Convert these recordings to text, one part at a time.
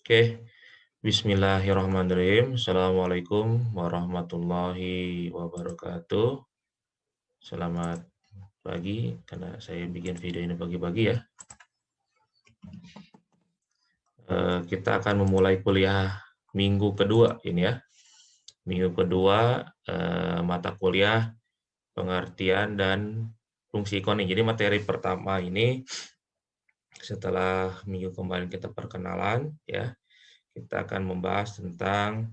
Oke, bismillahirrahmanirrahim. Assalamualaikum warahmatullahi wabarakatuh. Selamat pagi, karena saya bikin video ini pagi-pagi ya. Kita akan memulai kuliah minggu kedua ini ya. Minggu kedua, mata kuliah pengertian dan fungsi ekonomi. Jadi materi pertama ini setelah minggu kemarin kita perkenalan ya, kita akan membahas tentang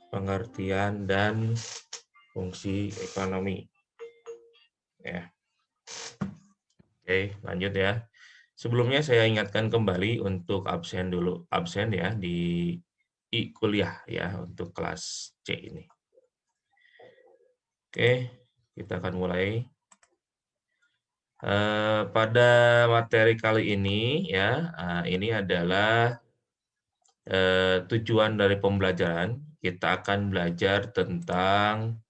pengertian dan fungsi ekonomi. Ya. Oke, lanjut ya. Sebelumnya saya ingatkan kembali untuk absen ya di kuliah ya untuk kelas C ini. Oke, kita akan mulai. Pada materi kali ini ya, ini adalah tujuan dari pembelajaran. Kita akan belajar tentang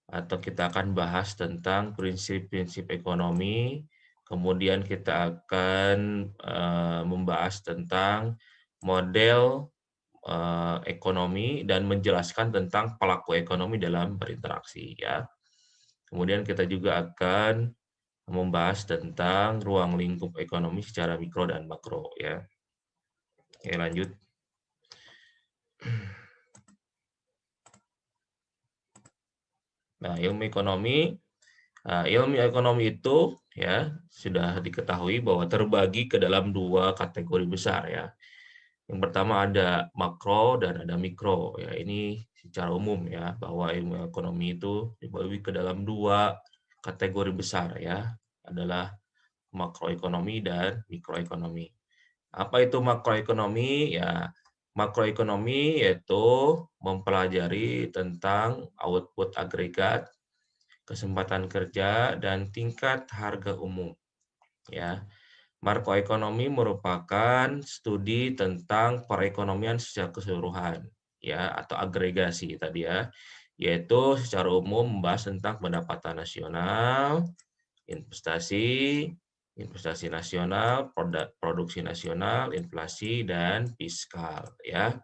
atau kita akan bahas tentang prinsip-prinsip ekonomi, kemudian kita akan membahas tentang model ekonomi dan menjelaskan tentang pelaku ekonomi dalam berinteraksi ya. Kemudian kita juga akan membahas tentang ruang lingkup ekonomi secara mikro dan makro ya. Oke, lanjut. Nah, ilmu ekonomi itu ya sudah diketahui bahwa terbagi ke dalam dua kategori besar ya. Yang pertama ada makro dan ada mikro ya. Ini secara umum ya bahwa ilmu ekonomi itu dibagi ke dalam dua kategori besar ya, adalah makroekonomi dan mikroekonomi. Apa itu makroekonomi? Ya, makroekonomi yaitu mempelajari tentang output agregat, kesempatan kerja, dan tingkat harga umum. Ya, makroekonomi merupakan studi tentang perekonomian secara keseluruhan, ya, atau agregasi tadi ya, yaitu secara umum membahas tentang pendapatan nasional, investasi, investasi nasional, produksi nasional, inflasi, dan fiskal, ya.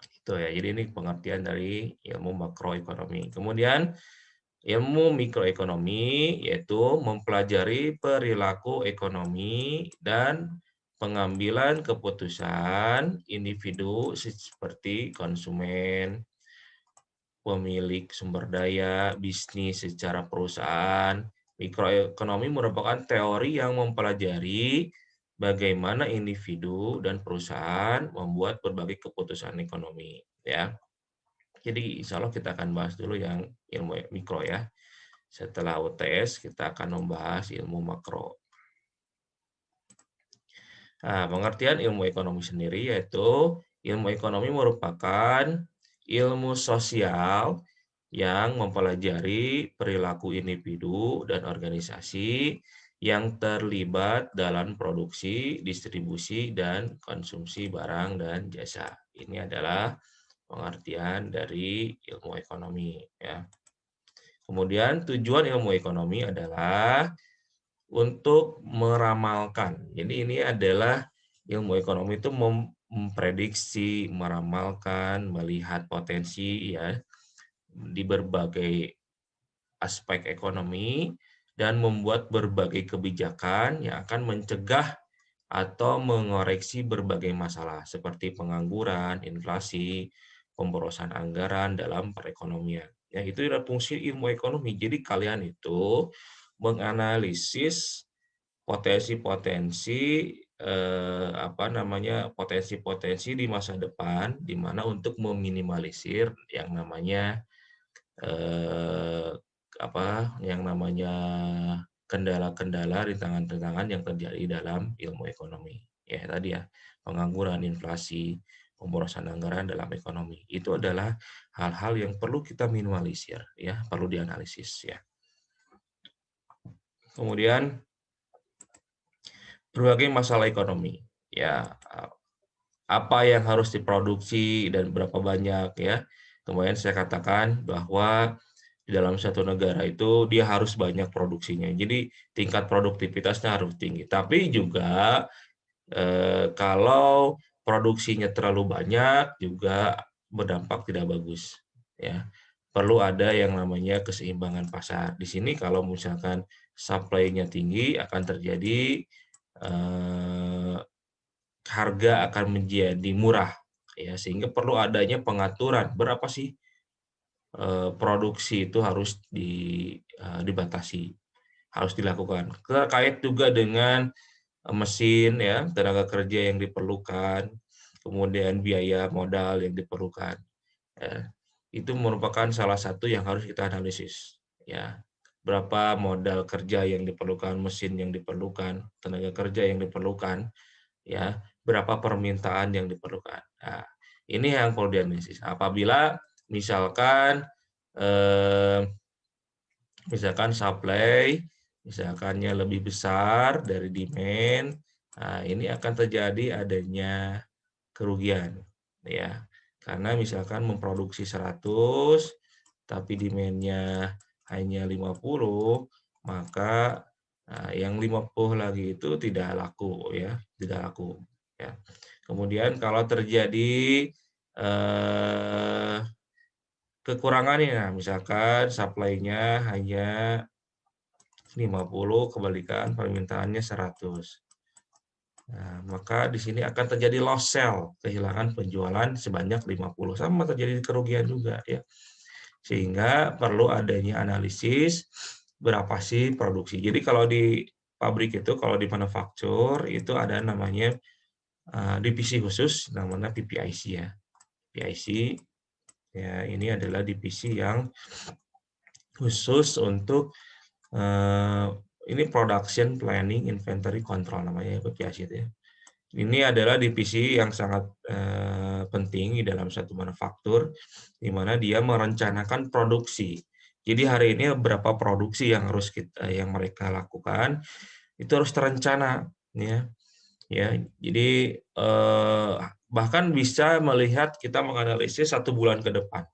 Itu ya. Jadi ini pengertian dari ilmu makroekonomi. Kemudian ilmu mikroekonomi yaitu mempelajari perilaku ekonomi dan pengambilan keputusan individu seperti konsumen, pemilik sumber daya, bisnis secara perusahaan. Mikroekonomi merupakan teori yang mempelajari bagaimana individu dan perusahaan membuat berbagai keputusan ekonomi. Ya, jadi insya Allah kita akan bahas dulu yang ilmu mikro ya. Setelah UTS kita akan membahas ilmu makro. Nah, pengertian ilmu ekonomi sendiri yaitu ilmu ekonomi merupakan ilmu sosial yang mempelajari perilaku individu dan organisasi yang terlibat dalam produksi, distribusi, dan konsumsi barang dan jasa. Ini adalah pengertian dari ilmu ekonomi ya. Kemudian tujuan ilmu ekonomi adalah untuk meramalkan. Jadi ini adalah ilmu ekonomi itu memprediksi, meramalkan, melihat potensi ya di berbagai aspek ekonomi dan membuat berbagai kebijakan yang akan mencegah atau mengoreksi berbagai masalah seperti pengangguran, inflasi, pemborosan anggaran dalam perekonomian. Ya, itu adalah fungsi ilmu ekonomi. Jadi kalian itu menganalisis potensi-potensi potensi-potensi di masa depan, di mana untuk meminimalisir yang namanya kendala-kendala, rintangan-rintangan yang terjadi dalam ilmu ekonomi. Ya tadi ya, pengangguran, inflasi, pemborosan anggaran dalam ekonomi. Itu adalah hal-hal yang perlu kita minimalisir ya, perlu dianalisis ya. Kemudian berbagai masalah ekonomi ya, apa yang harus diproduksi dan berapa banyak ya. Kemudian saya katakan bahwa di dalam satu negara itu dia harus banyak produksinya. Jadi tingkat produktivitasnya harus tinggi. Tapi juga kalau produksinya terlalu banyak juga berdampak tidak bagus, ya. Perlu ada yang namanya keseimbangan pasar. Di sini kalau misalkan supply-nya tinggi akan terjadi harga akan menjadi murah, ya, sehingga perlu adanya pengaturan berapa sih produksi itu harus dibatasi, harus dilakukan. Terkait juga dengan mesin, ya, tenaga kerja yang diperlukan, kemudian biaya modal yang diperlukan, ya. Itu merupakan salah satu yang harus kita analisis, ya. Berapa modal kerja yang diperlukan, mesin yang diperlukan, tenaga kerja yang diperlukan, ya, berapa permintaan yang diperlukan. Nah, ini yang perlu dianalisis. Apabila misalkan supply misalkannya lebih besar dari demand, nah ini akan terjadi adanya kerugian, ya. Karena misalkan memproduksi 100 tapi demand-nya hanya 50, maka yang 50 lagi itu tidak laku, ya, tidak laku, ya. Kemudian kalau terjadi kekurangannya, misalkan supply-nya hanya 50, kebalikan permintaannya 100. Nah, maka di sini akan terjadi loss sell, kehilangan penjualan sebanyak 50, sama terjadi kerugian juga, ya. Sehingga perlu adanya analisis berapa sih produksi. Jadi kalau di pabrik itu, kalau di manufaktur itu ada namanya divisi khusus namanya PPIC, ya. PPIC, ya, ini adalah divisi yang khusus untuk ini Production Planning Inventory Control namanya, PPIC itu, ya. Ini adalah divisi yang sangat penting di dalam satu manufaktur, di mana dia merencanakan produksi. Jadi hari ini berapa produksi yang harus yang mereka lakukan, itu harus terencana, ya. Ya, jadi bahkan bisa melihat kita menganalisis 1 bulan ke depan,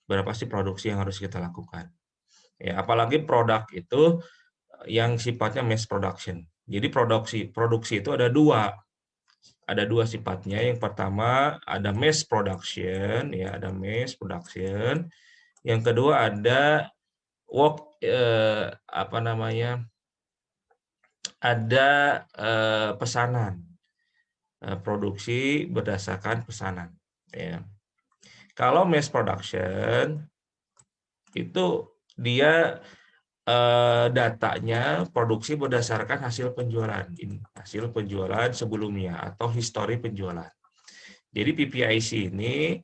berapa sih produksi yang harus kita lakukan. Ya, apalagi produk itu yang sifatnya mass production. Jadi produksi itu ada dua sifatnya. Yang pertama ada mass production, ya, ada mass production. Yang kedua ada ada pesanan, produksi berdasarkan pesanan, ya. Kalau mass production itu dia datanya produksi berdasarkan hasil penjualan sebelumnya atau histori penjualan. Jadi PPIC ini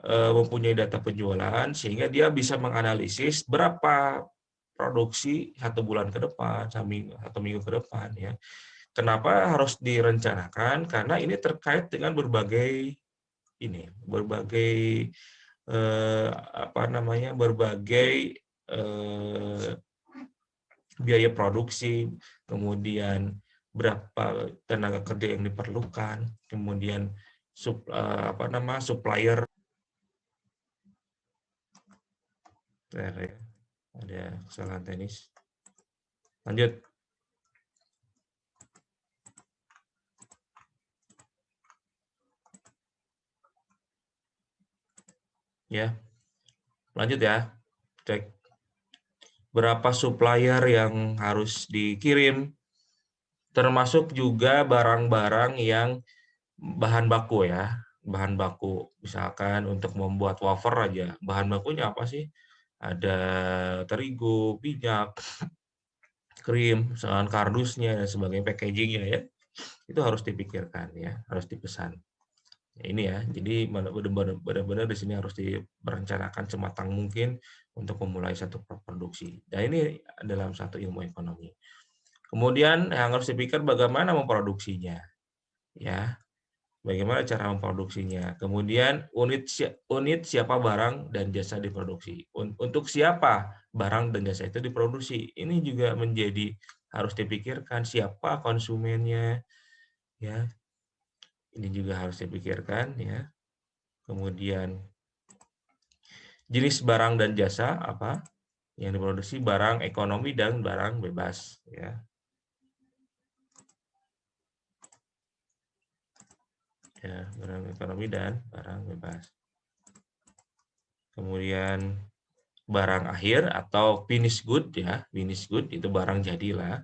mempunyai data penjualan sehingga dia bisa menganalisis berapa produksi 1 bulan ke depan, 1 minggu ke depan, ya. Kenapa harus direncanakan? Karena ini terkait dengan berbagai biaya produksi, kemudian berapa tenaga kerja yang diperlukan, kemudian supplier, ada kesalahan teknis. Lanjut. Ya. Lanjut, ya. Cek berapa supplier yang harus dikirim, termasuk juga barang-barang yang bahan baku, ya. Bahan baku, misalkan untuk membuat wafer aja, bahan bakunya apa sih? Ada terigu, minyak, krim, misalkan kardusnya dan sebagainya, packaging-nya, ya. Itu harus dipikirkan, ya, harus dipesan. Ya, ini, ya. Jadi benar-benar di sini harus direncanakan sematang mungkin untuk memulai satu produksi. Dan ini dalam satu ilmu ekonomi. Kemudian yang harus dipikir bagaimana memproduksinya, ya. Bagaimana cara memproduksinya. Kemudian unit siapa barang dan jasa diproduksi. Untuk siapa barang dan jasa itu diproduksi. Ini juga harus dipikirkan siapa konsumennya, ya. Ini juga harus dipikirkan, ya. Kemudian jenis barang dan jasa apa yang diproduksi, barang ekonomi dan barang bebas, ya. ya, barang ekonomi dan barang bebas. Kemudian barang akhir atau finish good ya, finish good itu barang jadilah,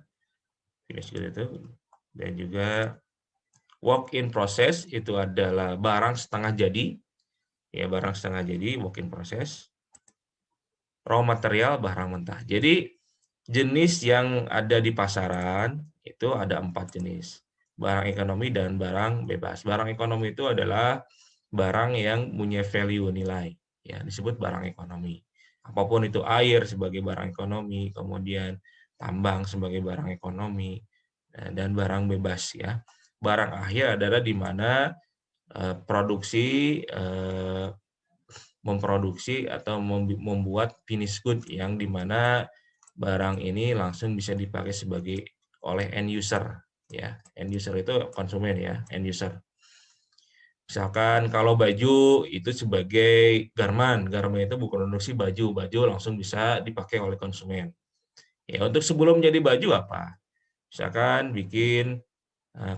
finish good itu. Dan juga work in process itu adalah barang setengah jadi, ya barang setengah jadi, work in process. Raw material barang mentah. Jadi jenis yang ada di pasaran itu ada 4 jenis. Barang ekonomi dan barang bebas. Barang ekonomi itu adalah barang yang punya value nilai, ya disebut barang ekonomi. Apapun itu, air sebagai barang ekonomi, kemudian tambang sebagai barang ekonomi, dan barang bebas ya. Barang akhir adalah di mana produksi memproduksi atau membuat finish good yang dimana barang ini langsung bisa dipakai sebagai oleh end user ya. End user itu konsumen ya, end user. Misalkan kalau baju itu sebagai garment itu bukan produksi baju, langsung bisa dipakai oleh konsumen. Ya, untuk sebelum jadi baju apa? Misalkan bikin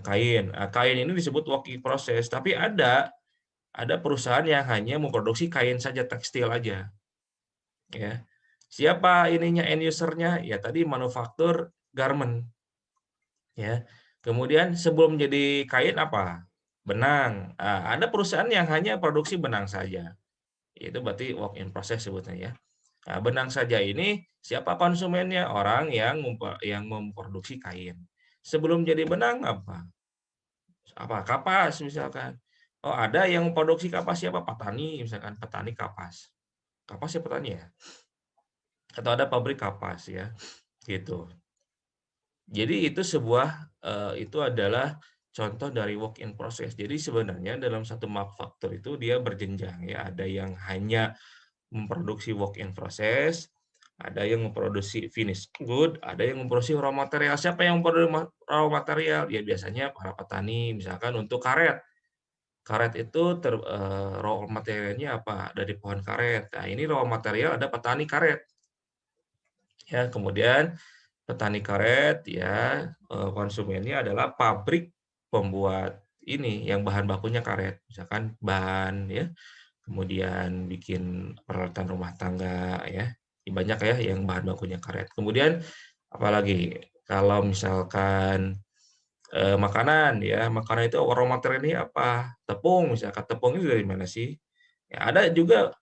kain. Kain ini disebut working process, tapi ada perusahaan yang hanya memproduksi kain saja, tekstil aja. Ya. Siapa ininya end usernya? Ya tadi manufaktur garment. Ya. Kemudian sebelum jadi kain apa? Benang. Ada perusahaan yang hanya produksi benang saja. Itu berarti work in process sebutnya ya. Nah, benang saja ini siapa konsumennya? Orang yang memproduksi kain. Sebelum jadi benang apa? Kapas misalkan. Oh, ada yang memproduksi kapas siapa? Petani misalkan, petani kapas. Kapas ya petani ya. Atau ada pabrik kapas ya. Gitu. Jadi itu adalah contoh dari work in process. Jadi sebenarnya dalam satu manufaktur itu dia berjenjang ya. Ada yang hanya memproduksi work in process, ada yang memproduksi finished good, ada yang memproduksi raw material. Siapa yang memproduksi raw material? Ya biasanya para petani, misalkan untuk karet. Karet itu raw materialnya apa? Dari pohon karet. Nah, ini raw material ada petani karet. Ya, kemudian petani karet ya konsumennya adalah pabrik pembuat ini yang bahan bakunya karet. Misalkan bahan ya, kemudian bikin peralatan rumah tangga ya. Banyak ya yang bahan bakunya karet. Kemudian apalagi kalau misalkan makanan ya, makanan itu raw material ini apa? Tepung misalkan, tepung itu dari mana sih? Ya, ada juga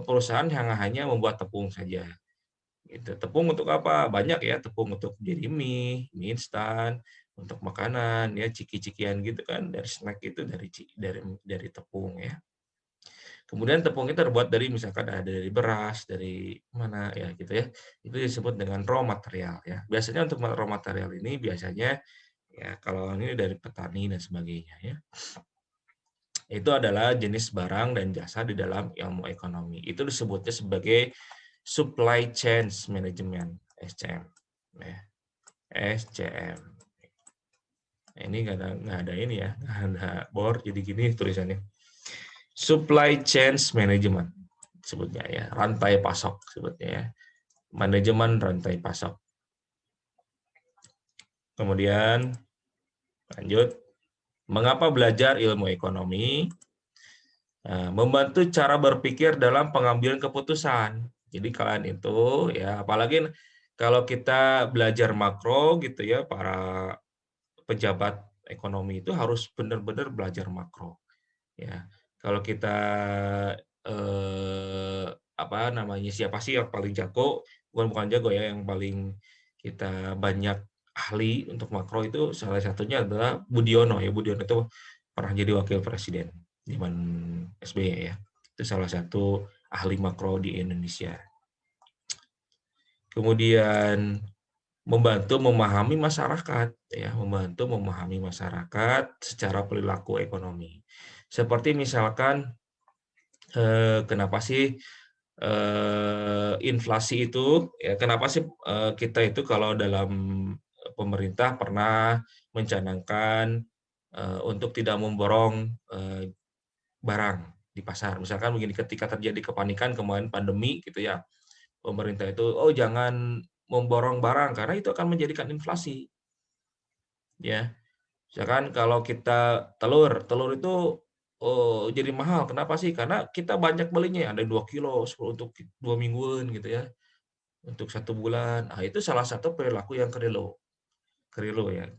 perusahaan yang hanya membuat tepung saja. Gitu. Tepung untuk apa? Banyak ya, tepung untuk jadi mie instan, untuk makanan ya, ciki-cikian gitu kan, dari snack itu dari tepung ya. Kemudian tepung itu terbuat dari misalkan ada dari beras, dari mana ya gitu ya. Itu disebut dengan raw material ya. Biasanya untuk raw material ini biasanya ya kalau ini dari petani dan sebagainya ya. Itu adalah jenis barang dan jasa di dalam ilmu ekonomi. Itu disebutnya sebagai supply chain management (SCM). Ya. SCM. Ini nggak ada ini ya, nggak ada board jadi gini tulisannya. Supply chain management sebutnya ya, rantai pasok sebutnya ya, manajemen rantai pasok. Kemudian lanjut, mengapa belajar ilmu ekonomi? Membantu cara berpikir dalam pengambilan keputusan. Jadi kalian itu ya, apalagi kalau kita belajar makro gitu ya, para pejabat ekonomi itu harus benar-benar belajar makro. Ya, kalau kita apa namanya, siapa sih yang paling jago? Bukan jago ya, yang paling kita banyak ahli untuk makro itu salah satunya adalah Budiono ya. Budiono itu pernah jadi wakil presiden zaman SBY ya. Itu salah satu ahli makro di Indonesia. Kemudian membantu memahami masyarakat ya, membantu memahami masyarakat secara perilaku ekonomi. Seperti misalkan kenapa sih inflasi itu ya, kenapa sih kita itu kalau dalam pemerintah pernah mencanangkan untuk tidak memborong barang di pasar. Misalkan begini, ketika terjadi kepanikan kemarin pandemi gitu ya, pemerintah itu jangan memborong barang karena itu akan menjadikan inflasi. Ya. Misalkan kalau kita telur itu, jadi mahal, kenapa sih? Karena kita banyak belinya, ada 2 kilo, 10 untuk 2 mingguan gitu ya, untuk 1 bulan. Nah, itu salah satu perilaku yang keliru ya.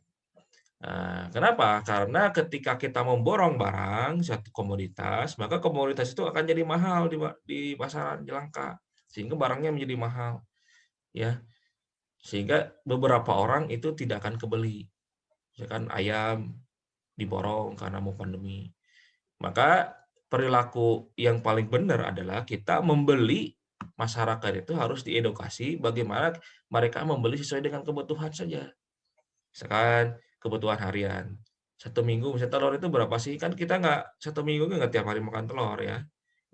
Kenapa? Karena ketika kita memborong barang, satu komoditas, maka komoditas itu akan jadi mahal di pasaran, langka, sehingga barangnya menjadi mahal, ya. Sehingga beberapa orang itu tidak akan kebeli. Misalkan ayam diborong karena mau pandemi. Maka perilaku yang paling benar adalah kita membeli, masyarakat itu harus diedukasi bagaimana mereka membeli sesuai dengan kebutuhan saja. Misalkan kebutuhan harian. 1 minggu misalnya telur itu berapa sih? Kan kita satu minggu nggak tiap hari makan telur ya.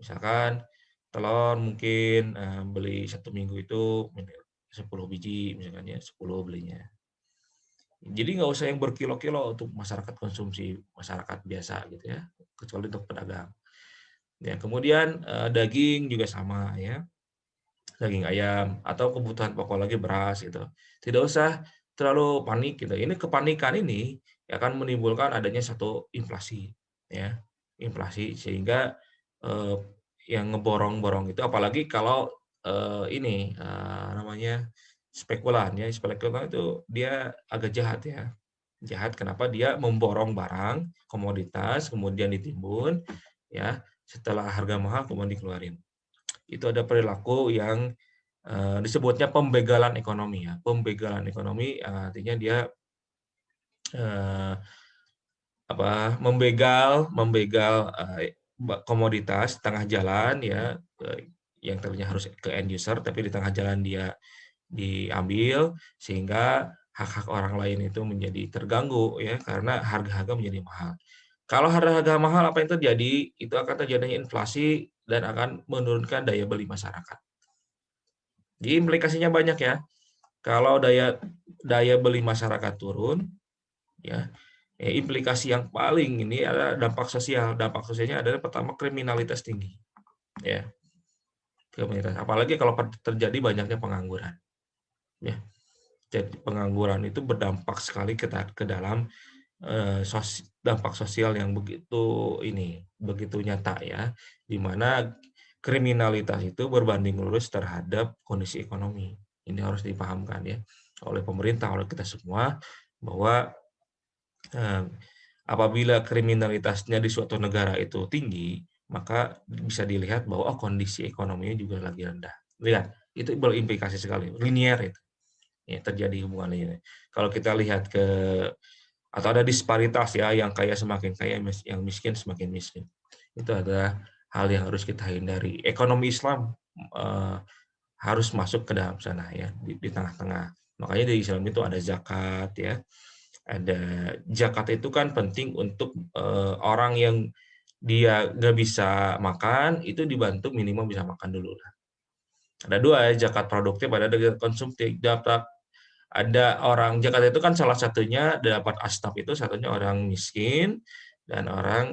Misalkan telur mungkin beli 1 minggu itu 10 biji misalkan ya, 10 belinya. Jadi nggak usah yang berkilo-kilo untuk masyarakat konsumsi masyarakat biasa gitu ya, kecuali untuk pedagang. Ya, kemudian daging juga sama ya, daging ayam atau kebutuhan pokok lagi beras gitu. Tidak usah terlalu panik gitu. Ini kepanikan ini akan menimbulkan adanya satu inflasi ya, inflasi sehingga eh, yang ngeborong-borong itu apalagi kalau ini namanya spekulan ya, spekulan itu dia agak jahat ya. Jahat kenapa dia memborong barang, komoditas kemudian ditimbun ya, setelah harga mahal kemudian dikeluarin. Itu ada perilaku yang disebutnya pembegalan ekonomi ya. Pembegalan ekonomi artinya dia eh, membegal membegal komoditas tengah jalan ya, yang tadinya harus ke end user tapi di tengah jalan dia diambil sehingga hak-hak orang lain itu menjadi terganggu ya karena harga-harga menjadi mahal. Kalau harga-harga mahal apa yang terjadi? Itu akan terjadinya inflasi dan akan menurunkan daya beli masyarakat. Jadi implikasinya banyak ya. Kalau daya daya beli masyarakat turun, ya, implikasi yang paling ini adalah dampak sosial. Dampak sosialnya adalah pertama kriminalitas tinggi, ya, kriminalitas. Apalagi kalau terjadi banyaknya pengangguran, ya. Jadi pengangguran itu berdampak sekali ke dalam dampak sosial yang begitu nyata ya, di mana kriminalitas itu berbanding lurus terhadap kondisi ekonomi. Ini harus dipahamkan ya oleh pemerintah, oleh kita semua bahwa eh, apabila kriminalitasnya di suatu negara itu tinggi, maka bisa dilihat bahwa kondisi ekonominya juga lagi rendah. Lihat, itu berimplikasi sekali, linier itu. Ya, terjadi hubungan linear. Kalau kita lihat atau ada disparitas ya, yang kaya semakin kaya, yang miskin semakin miskin. Itu adalah hal yang harus kita hindari. Ekonomi Islam harus masuk ke dalam sana ya, di tengah-tengah. Makanya di Islam itu ada zakat ya. Ada zakat itu kan penting untuk orang yang dia nggak bisa makan, itu dibantu minimal bisa makan dulu. Ada dua ya, zakat produktif, ada zakat konsumtif. Ada orang Jakarta itu kan salah satunya dapat asnaf itu satunya orang miskin dan orang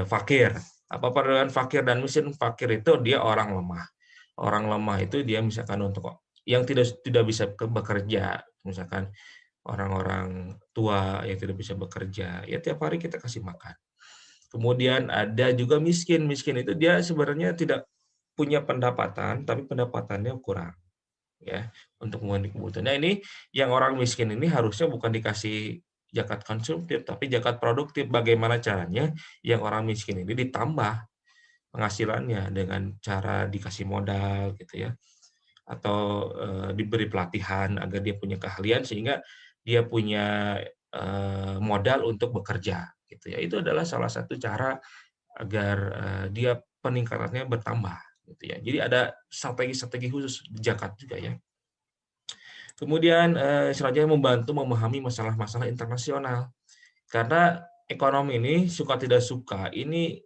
fakir. Apa perbedaan fakir dan miskin? Fakir itu dia orang lemah. Orang lemah itu dia misalkan untuk yang tidak bisa bekerja, misalkan orang-orang tua yang tidak bisa bekerja, ya tiap hari kita kasih makan. Kemudian ada juga miskin. Miskin itu dia sebenarnya tidak punya pendapatan, tapi pendapatannya kurang ya untuk memenuhi kebutuhan. Nah ini yang orang miskin ini harusnya bukan dikasih zakat konsumtif tapi zakat produktif. Bagaimana caranya yang orang miskin ini ditambah penghasilannya dengan cara dikasih modal gitu ya, atau diberi pelatihan agar dia punya keahlian sehingga dia punya modal untuk bekerja gitu ya. Itu adalah salah satu cara agar dia peningkatannya bertambah gitu ya. Jadi ada strategi-strategi khusus zakat juga ya. Kemudian selanjutnya membantu memahami masalah-masalah internasional. Karena ekonomi ini suka tidak suka ini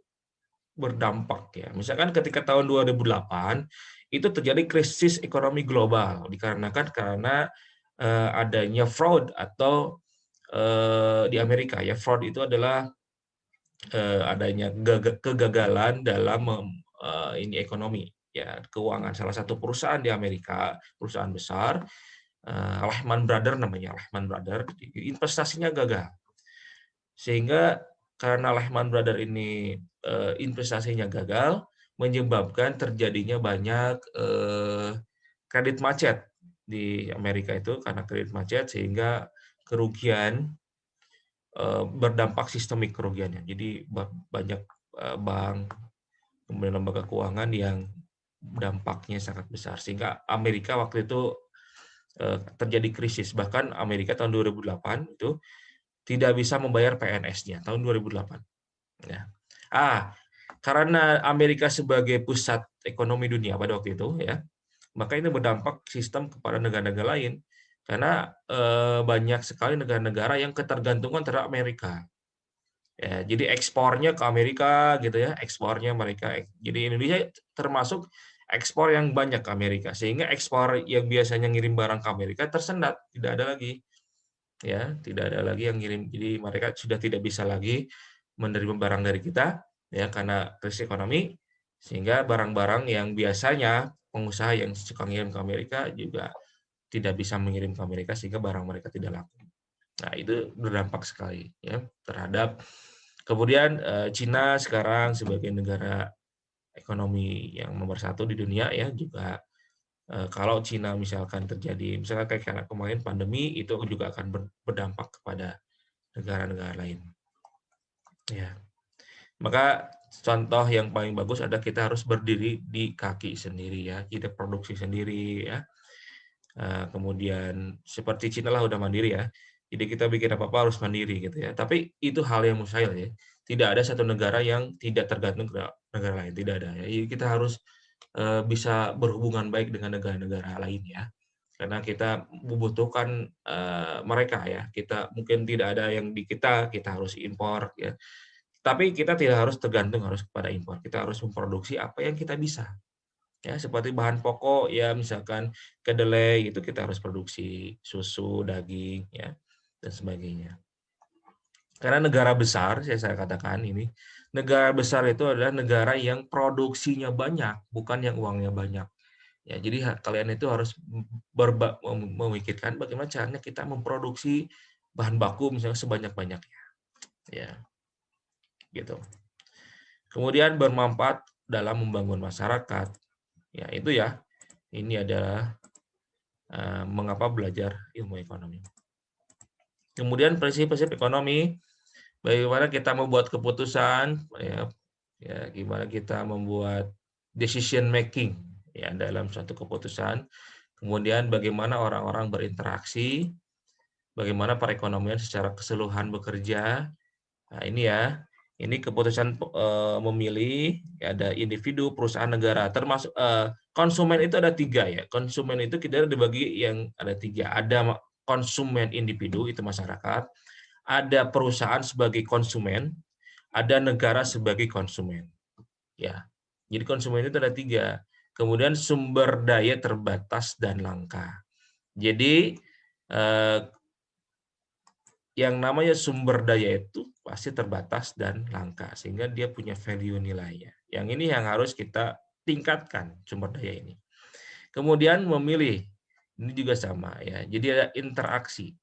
berdampak ya. Misalkan ketika tahun 2008 itu terjadi krisis ekonomi global dikarenakan karena adanya fraud atau di Amerika ya, fraud itu adalah adanya kegagalan dalam ini ekonomi ya, keuangan salah satu perusahaan di Amerika, perusahaan besar Lehman Brothers namanya, Lehman Brothers, investasinya gagal. Sehingga karena Lehman Brothers ini investasinya gagal, menyebabkan terjadinya banyak kredit macet di Amerika itu karena kredit macet sehingga kerugian berdampak sistemik kerugiannya. Jadi banyak bank, kemudian lembaga keuangan yang dampaknya sangat besar sehingga Amerika waktu itu terjadi krisis. Bahkan Amerika tahun 2008 itu tidak bisa membayar PNS-nya tahun 2008. Ya. Karena Amerika sebagai pusat ekonomi dunia pada waktu itu, ya, maka ini berdampak sistem kepada negara-negara lain. Karena banyak sekali negara-negara yang ketergantungan terhadap Amerika. Ya, jadi ekspornya ke Amerika gitu ya, ekspornya mereka. Jadi Indonesia termasuk ekspor yang banyak ke Amerika, sehingga ekspor yang biasanya ngirim barang ke Amerika tersendat, tidak ada lagi. Ya, tidak ada lagi yang ngirim. Jadi mereka sudah tidak bisa lagi menerima barang dari kita ya karena krisis ekonomi, sehingga barang-barang yang biasanya pengusaha yang suka ngirim ke Amerika juga tidak bisa mengirim ke Amerika sehingga barang mereka tidak laku. Nah, itu berdampak sekali ya terhadap kemudian Cina sekarang sebagai negara ekonomi yang nomor satu di dunia ya juga kalau Cina misalkan terjadi misalkan kayak kemarin pandemi itu juga akan berdampak kepada negara-negara lain. Ya. Maka contoh yang paling bagus adalah kita harus berdiri di kaki sendiri ya, kita produksi sendiri ya. Kemudian seperti Cina lah udah mandiri ya. Jadi kita bikin apa-apa harus mandiri gitu ya. Tapi itu hal yang mustahil ya. Tidak ada satu negara yang tidak tergantung ke negara lain, tidak ada ya. Jadi kita harus bisa berhubungan baik dengan negara-negara lain ya. Karena kita membutuhkan mereka ya. Kita mungkin tidak ada yang di kita harus impor ya. Tapi kita tidak harus tergantung harus kepada impor. Kita harus memproduksi apa yang kita bisa. Ya, seperti bahan pokok ya misalkan kedelai itu kita harus produksi, susu, daging ya dan sebagainya. Karena negara besar, saya katakan ini, negara besar itu adalah negara yang produksinya banyak, bukan yang uangnya banyak. Ya, jadi kalian itu harus memikirkan bagaimana caranya kita memproduksi bahan baku misalnya sebanyak-banyaknya. Ya, gitu. Kemudian bermanfaat dalam membangun masyarakat. Ya, itu ya. Ini adalah mengapa belajar ilmu ekonomi. Kemudian prinsip-prinsip ekonomi, bagaimana kita membuat keputusan, ya gimana kita membuat decision making ya dalam suatu keputusan. Kemudian bagaimana orang-orang berinteraksi, bagaimana perekonomian secara keseluruhan bekerja. Nah, ini ya. Ini keputusan memilih ya, ada individu, perusahaan, negara. Termasuk konsumen itu ada 3 ya. Konsumen itu kita dibagi yang ada 3. Ada konsumen individu itu masyarakat, ada perusahaan sebagai konsumen, ada negara sebagai konsumen. Ya. Jadi konsumen itu ada 3. Kemudian sumber daya terbatas dan langka. Jadi yang namanya sumber daya itu pasti terbatas dan langka, sehingga dia punya value nilainya. Yang ini yang harus kita tingkatkan sumber daya ini. Kemudian memilih, ini juga sama ya. Jadi ada interaksi.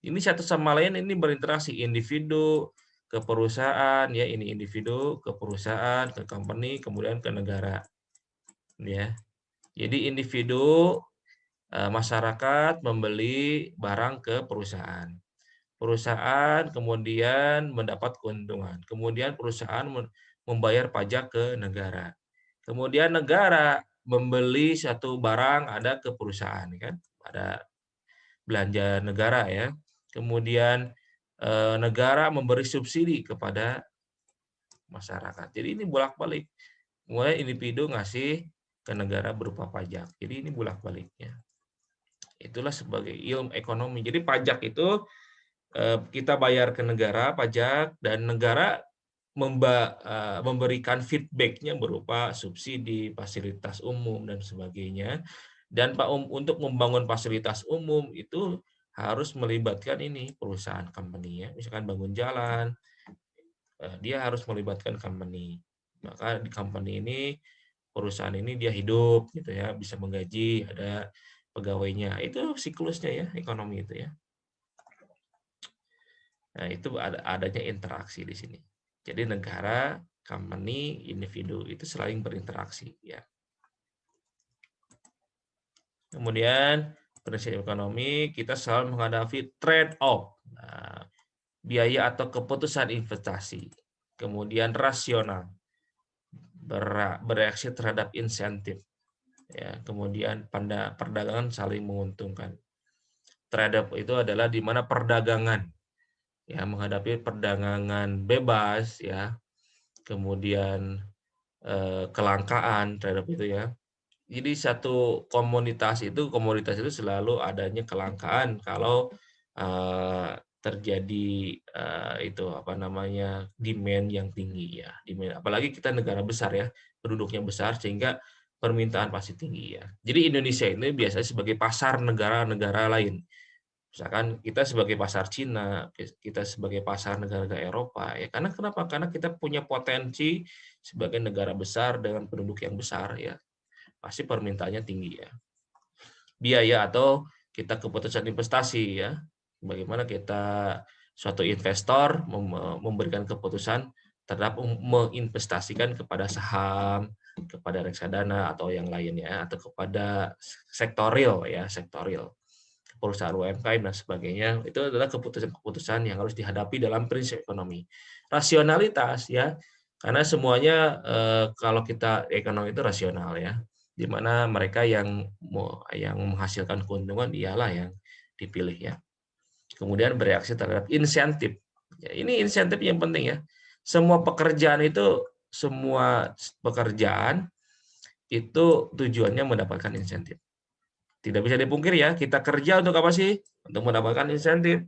Ini satu sama lain ini berinteraksi individu ke perusahaan ya, ini individu ke perusahaan, ke company, kemudian ke negara. Ya. Jadi individu masyarakat membeli barang ke perusahaan. Perusahaan kemudian mendapat keuntungan. Kemudian perusahaan membayar pajak ke negara. Kemudian negara membeli satu barang ada ke perusahaan kan, ada belanja negara ya. Kemudian negara memberi subsidi kepada masyarakat. Jadi ini bolak-balik. Mulai individu ngasih ke negara berupa pajak. Jadi ini bolak-baliknya. Itulah sebagai ilmu ekonomi. Jadi pajak itu kita bayar ke negara pajak dan negara memberikan feedback-nya berupa subsidi, fasilitas umum dan sebagainya. Dan untuk membangun fasilitas umum itu harus melibatkan ini perusahaan company ya. Misalkan bangun jalan, dia harus melibatkan company. Maka di company ini perusahaan ini dia hidup gitu ya, bisa menggaji, ada pegawainya. Itu siklusnya ya ekonomi itu ya. Nah, itu adanya interaksi di sini. Jadi negara, company, individu itu saling berinteraksi ya. Kemudian prinsip ekonomi kita selalu menghadapi trade off. Nah, biaya atau keputusan investasi. Kemudian rasional, bereaksi terhadap insentif. Ya, kemudian perdagangan saling menguntungkan. Trade off itu adalah di mana perdagangan ya menghadapi perdagangan bebas ya. Kemudian kelangkaan terhadap itu ya. Jadi satu komoditas itu selalu adanya kelangkaan kalau terjadi itu apa namanya demand yang tinggi ya. Demand, apalagi kita negara besar ya, penduduknya besar sehingga permintaan pasti tinggi ya. Jadi Indonesia ini biasanya sebagai pasar negara-negara lain. Misalkan kita sebagai pasar Cina, kita sebagai pasar negara-negara Eropa, ya karena kenapa? Karena kita punya potensi sebagai negara besar dengan penduduk yang besar, ya pasti permintaannya tinggi ya. Biaya atau kita keputusan investasi ya, bagaimana kita suatu investor memberikan keputusan terhadap menginvestasikan kepada saham, kepada reksadana atau yang lainnya, atau kepada sektor real ya, sektor real. Perusahaan UMKM dan sebagainya, itu adalah keputusan-keputusan yang harus dihadapi dalam prinsip ekonomi. Rasionalitas ya, karena semuanya kalau kita ekonomi itu rasional ya, di mana mereka yang menghasilkan keuntungan ialah yang dipilih ya. Kemudian bereaksi terhadap insentif. Ya, ini insentif yang penting ya. Semua pekerjaan itu tujuannya mendapatkan insentif. Tidak bisa dipungkiri ya, kita kerja untuk apa sih? Untuk mendapatkan insentif.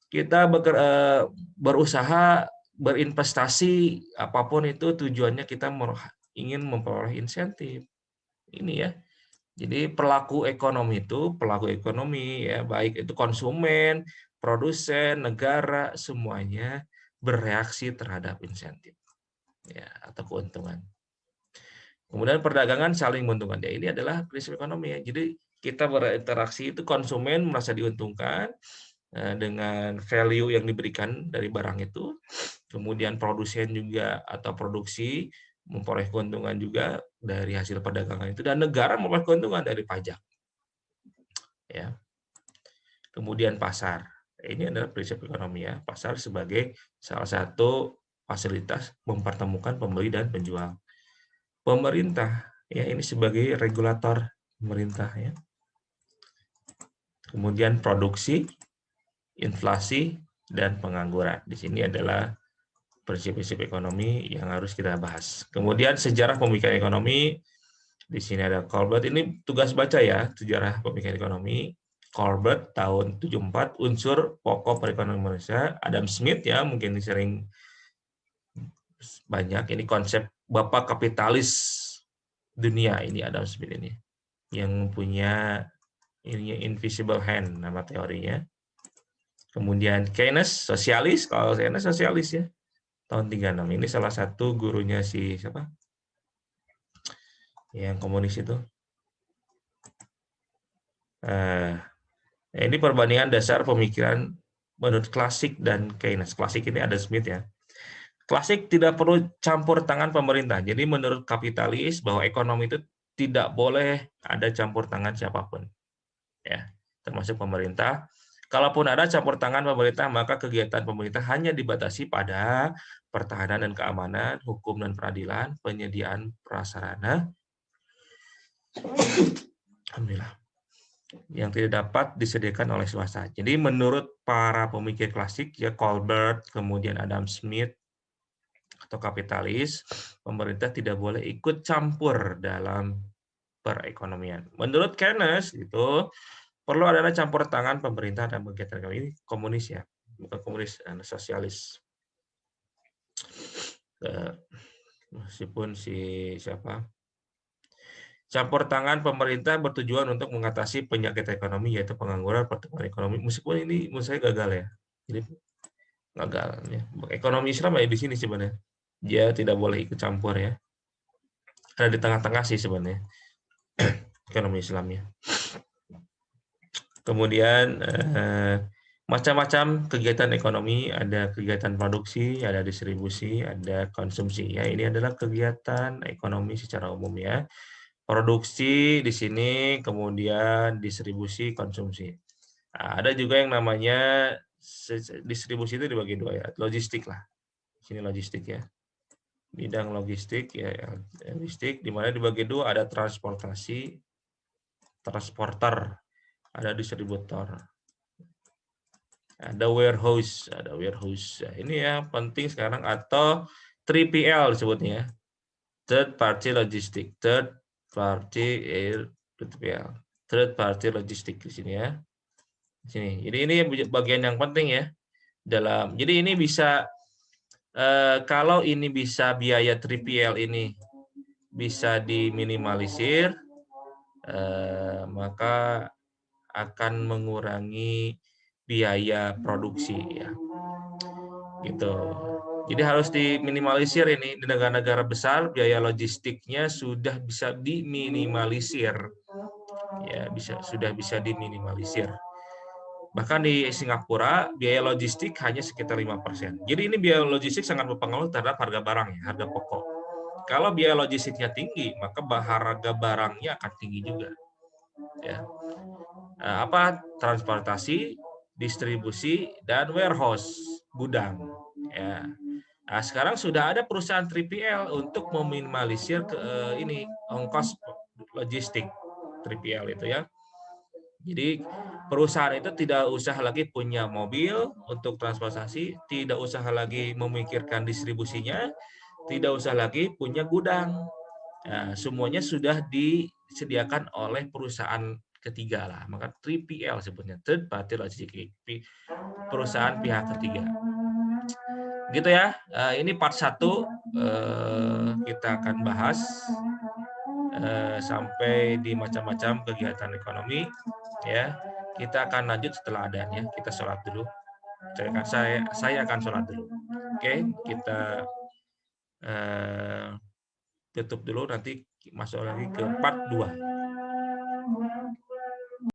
Kita berusaha, berinvestasi, apapun itu tujuannya kita ingin memperoleh insentif. Ini ya. Jadi pelaku ekonomi ya, baik itu konsumen, produsen, negara, semuanya bereaksi terhadap insentif ya, atau keuntungan. Kemudian perdagangan saling menguntungkan. Ya, ini adalah prinsip ekonomi ya. Jadi kita berinteraksi itu konsumen merasa diuntungkan dengan value yang diberikan dari barang itu. Kemudian produsen juga atau produksi memperoleh keuntungan juga dari hasil perdagangan itu, dan negara memperoleh keuntungan dari pajak. Ya. Kemudian pasar. Ini adalah prinsip ekonomi ya. Pasar sebagai salah satu fasilitas mempertemukan pembeli dan penjual. Pemerintah ya, ini sebagai regulator pemerintah ya. Kemudian produksi, inflasi, dan pengangguran. Di sini adalah prinsip-prinsip ekonomi yang harus kita bahas. Kemudian sejarah pemikiran ekonomi. Di sini ada Colbert. Ini tugas baca ya, sejarah pemikiran ekonomi. Colbert tahun 74, unsur pokok perekonomian Indonesia. Adam Smith ya, mungkin sering banyak. Ini konsep bapak kapitalis dunia, ini Adam Smith ini yang punya ini invisible hand nama teorinya. Kemudian Keynes sosialis, kalau Keynes sosialis ya, tahun 36. Ini salah satu gurunya si siapa? Yang komunis itu. Ini perbandingan dasar pemikiran menurut klasik dan Keynes. Klasik ini Adam Smith ya. Klasik tidak perlu campur tangan pemerintah. Jadi menurut kapitalis bahwa ekonomi itu tidak boleh ada campur tangan siapapun. Ya, termasuk pemerintah. Kalaupun ada campur tangan pemerintah, maka kegiatan pemerintah hanya dibatasi pada pertahanan dan keamanan, hukum dan peradilan, penyediaan prasarana, alhamdulillah, yang tidak dapat disediakan oleh swasta. Jadi menurut para pemikir klasik, ya Colbert, kemudian Adam Smith, atau kapitalis, pemerintah tidak boleh ikut campur dalam perekonomian. Menurut Keynes itu perlu adanya campur tangan pemerintah dan kegiatan ekonomi. Ini komunis ya, bukan komunis, sosialis. Meskipun campur tangan pemerintah bertujuan untuk mengatasi penyakit ekonomi, yaitu pengangguran, pertumbuhan ekonomi. Meskipun ini menurut saya gagal ya, jadi gagal ya. Ekonomi Islam ya di sini sebenarnya. Dia tidak boleh ikut campur ya. Ada di tengah-tengah sih sebenarnya ekonomi Islamnya. Kemudian macam-macam kegiatan ekonomi, ada kegiatan produksi, ada distribusi, ada konsumsi. Ya, ini adalah kegiatan ekonomi secara umum ya. Produksi di sini, kemudian distribusi, konsumsi. Nah, ada juga yang namanya distribusi itu dibagi dua ya, logistik lah. Sini logistik ya. Bidang logistik ya, logistik di mana dibagi dua, ada transportasi, transporter, ada distributor. Ada warehouse, Nah, ini ya penting sekarang, atau 3PL disebutnya, third party logistic, third party 3PL, third party logistic di sini ya. Di sini. Jadi ini bagian yang penting ya dalam. Jadi ini bisa kalau ini bisa biaya 3PL ini bisa diminimalisir, maka akan mengurangi biaya produksi ya. Gitu. Jadi harus diminimalisir ini di negara-negara besar, biaya logistiknya sudah bisa diminimalisir. Ya, sudah bisa diminimalisir. Bahkan di Singapura biaya logistik hanya sekitar 5%. Jadi ini biaya logistik sangat berpengaruh terhadap harga barang ya, harga pokok. Kalau biaya logistiknya tinggi, maka harga barangnya akan tinggi juga. Ya. Apa? Transportasi, distribusi, dan warehouse, gudang. Ya. Nah, sekarang sudah ada perusahaan 3PL untuk meminimalisir ini ongkos logistik 3PL itu ya. Jadi perusahaan itu tidak usah lagi punya mobil untuk transportasi, tidak usah lagi memikirkan distribusinya, tidak usah lagi punya gudang. Nah, semuanya sudah disediakan oleh perusahaan ketiga lah, maka 3PL sebutnya, third party logistics, perusahaan pihak ketiga. Gitu ya. Ini part 1 kita akan bahas sampai di macam-macam kegiatan ekonomi ya. Kita akan lanjut setelah adanya. Kita sholat dulu. Saya akan sholat dulu. Oke, kita tutup dulu, nanti masuk lagi ke part 2.